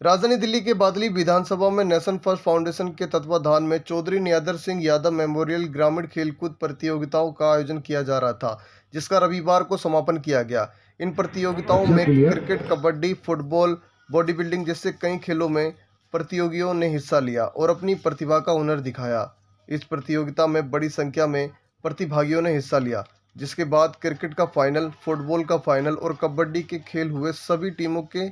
राजधानी दिल्ली के बादली विधानसभा में नेशन फर्स्ट फाउंडेशन के तत्वाधान में चौधरी न्यादर सिंह यादव मेमोरियल ग्रामीण खेलकूद प्रतियोगिताओं का आयोजन किया जा रहा था, जिसका रविवार को समापन किया गया। इन प्रतियोगिताओं में cricket, kabaddi, football, body building जैसे कई खेलों में प्रतियोगियों ने हिस्सा लिया और अपनी प्रतिभा का हुनर दिखाया। इस प्रतियोगिता में बड़ी संख्या में प्रतिभागियों ने हिस्सा लिया, जिसके बाद क्रिकेट का फाइनल, फुटबॉल का फाइनल और कबड्डी के खेल हुए। सभी टीमों के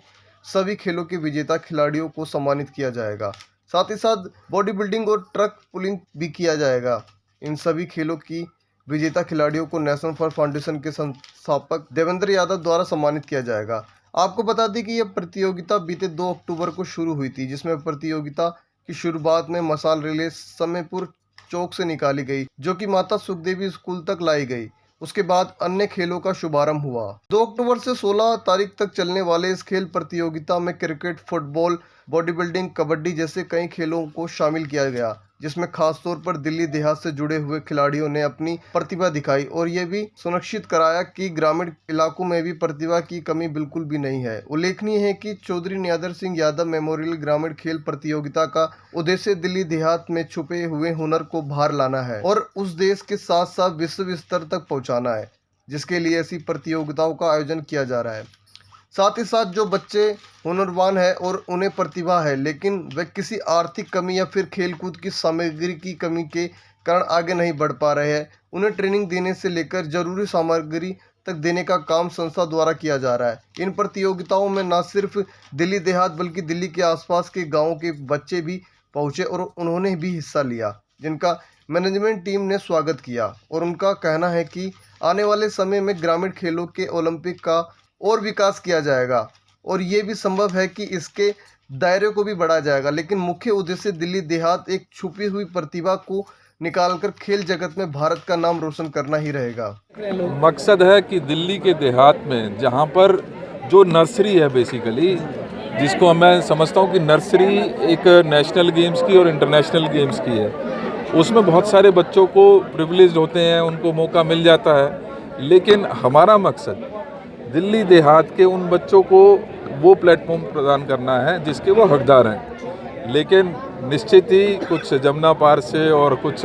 सभी खेलों के विजेता खिलाड़ियों को सम्मानित किया जाएगा। साथ ही साथ बॉडी बिल्डिंग और ट्रक पुलिंग भी किया जाएगा। इन सभी खेलों की विजेता खिलाड़ियों को नेशनल फर्स्ट फाउंडेशन के संस्थापक देवेंद्र यादव द्वारा सम्मानित किया जाएगा। आपको बता दें कि यह प्रतियोगिता बीते 2 अक्टूबर को शुरू हुई थी, जिसमें प्रतियोगिता की शुरुआत में मशाल रैली समयपुर चौक से निकाली गई, जो कि माता सुखदेवी स्कूल तक लाई गई। उसके बाद अन्य खेलों का शुभारंभ हुआ। 2 अक्टूबर से 16 तारीख तक चलने वाले इस खेल प्रतियोगिता में cricket, football, body building, kabaddi जैसे कई खेलों को शामिल किया गया, जिसमें खासतौर पर दिल्ली देहात से जुड़े हुए खिलाड़ियों ने अपनी प्रतिभा दिखाई और ये भी सुनिश्चित कराया कि ग्रामीण इलाकों में भी प्रतिभा की कमी बिल्कुल भी नहीं है। उल्लेखनीय है कि चौधरी न्यादर सिंह यादव मेमोरियल ग्रामीण खेल प्रतियोगिता का उद्देश्य दिल्ली देहात में छुपे हुए हुनर को बाहर लाना है और उस देश के साथ साथ विश्व स्तर तक पहुंचाना है, जिसके लिए ऐसी प्रतियोगिताओं का आयोजन किया जा रहा है। साथ ही साथ जो बच्चे हुनरवान है और उन्हें प्रतिभा है, लेकिन वे किसी आर्थिक कमी या फिर खेलकूद की सामग्री की कमी के कारण आगे नहीं बढ़ पा रहे हैं, उन्हें ट्रेनिंग देने से लेकर जरूरी सामग्री तक देने का काम संस्था द्वारा किया जा रहा है। इन प्रतियोगिताओं में न सिर्फ दिल्ली देहात बल्कि दिल्ली के आसपास के गाँवों के बच्चे भी पहुँचे और उन्होंने भी हिस्सा लिया, जिनका मैनेजमेंट टीम ने स्वागत किया और उनका कहना है कि आने वाले समय में ग्रामीण खेलों के ओलंपिक का और विकास किया जाएगा और ये भी संभव है कि इसके दायरे को भी बढ़ाया जाएगा, लेकिन मुख्य उद्देश्य दिल्ली देहात एक छुपी हुई प्रतिभा को निकालकर खेल जगत में भारत का नाम रोशन करना ही रहेगा। मकसद है कि दिल्ली के देहात में जहाँ पर जो नर्सरी है बेसिकली, जिसको मैं समझता हूँ कि नर्सरी एक नेशनल गेम्स की और इंटरनेशनल गेम्स की है, उसमें बहुत सारे बच्चों को प्रिविलेज होते हैं, उनको मौका मिल जाता है। लेकिन हमारा मकसद दिल्ली देहात के उन बच्चों को वो प्लेटफॉर्म प्रदान करना है जिसके वो हकदार हैं। लेकिन निश्चित ही कुछ जमुना पार से और कुछ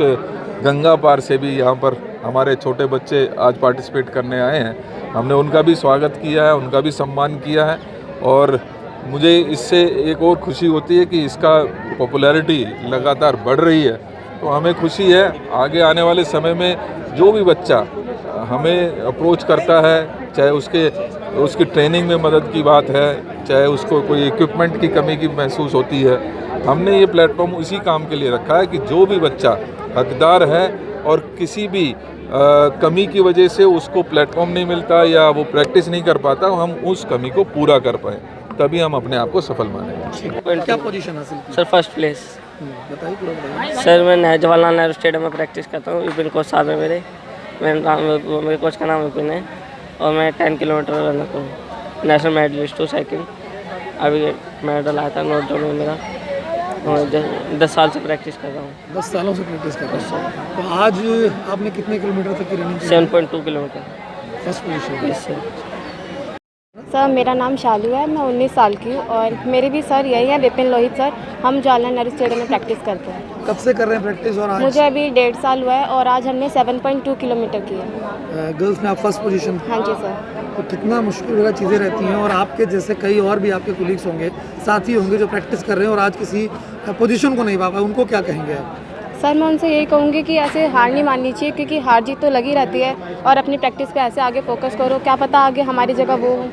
गंगा पार से भी यहाँ पर हमारे छोटे बच्चे आज पार्टिसिपेट करने आए हैं। हमने उनका भी स्वागत किया है, उनका भी सम्मान किया है और मुझे इससे एक और खुशी होती है कि इसका पॉपुलैरिटी लगातार बढ़ रही है। तो हमें खुशी है आगे आने वाले समय में जो भी बच्चा हमें अप्रोच करता है, चाहे उसकी ट्रेनिंग में मदद की बात है, चाहे उसको कोई इक्विपमेंट की कमी की महसूस होती है, हमने ये प्लेटफॉर्म उसी काम के लिए रखा है कि जो भी बच्चा हकदार है और किसी भी कमी की वजह से उसको प्लेटफॉर्म नहीं मिलता या वो प्रैक्टिस नहीं कर पाता, हम उस कमी को पूरा कर पाएँ, तभी हम अपने आप को सफल मानेंगे। क्या पोजीशन हासिल की? Sir first place. बताइए पूरा बताइए। सर मैं जवाहरलाल नेहरू स्टेडियम में प्रैक्टिस करता हूँ। विपिन कोच साहब है मेरे कोच का नाम विपिन है और मैं 10 किलोमीटर रन करता हूँ। नेशनल मेडलिस्ट हूँ सेकंड। अभी मेडल आया था नोट डाउन में मेरा। 10 साल से प्रैक्टिस कर रहा हूँ। 10 सालों से प्रैक्टिस कर रहे हैं। तो आज आपने कितने किलोमीटर तक की रनिंग की? 7.2 kilometre. First position. Yes sir. Sir मेरा नाम शालू है, मैं 19 साल की हूँ और मेरे भी सर यही है विपिन लोहित सर। हम जवाहरलाल नेहरू स्टेडियम में प्रैक्टिस करते हैं। कब से कर रहे हैं प्रैक्टिस और आज? मुझे अभी 1.5 साल हुआ है और आज हमने 7.2 किलोमीटर की है। गर्ल्स में आप फर्स्ट पोजीशन? हाँ जी सर। तो कितना मुश्किल वगैरह चीज़ें रहती हैं और आपके जैसे कई और भी आपके कोलीग्स होंगे, साथी होंगे जो प्रैक्टिस कर रहे हैं और आज किसी पोजीशन को नहीं पा पाए, उनको क्या कहेंगे आप? सर मैं उनसे यही कहूँगी कि ऐसे हार नहीं माननी चाहिए, क्योंकि हार जीत तो लगी रहती है और अपनी प्रैक्टिस पे ऐसे आगे फोकस करो, क्या पता आगे हमारी जगह वो हो।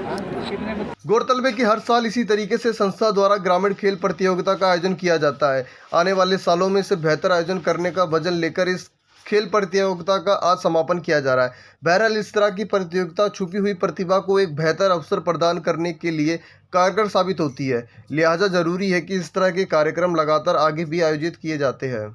गौरतलब है कि हर साल इसी तरीके से संस्था द्वारा ग्रामीण खेल प्रतियोगिता का आयोजन किया जाता है। आने वाले सालों में इसे बेहतर आयोजन करने का वजन लेकर इस खेल प्रतियोगिता का आज समापन किया जा रहा है। बहरहाल इस तरह की प्रतियोगिता छुपी हुई प्रतिभा को एक बेहतर अवसर प्रदान करने के लिए कारगर साबित होती है। लिहाजा जरूरी है कि इस तरह के कार्यक्रम लगातार आगे भी आयोजित किए जाते हैं।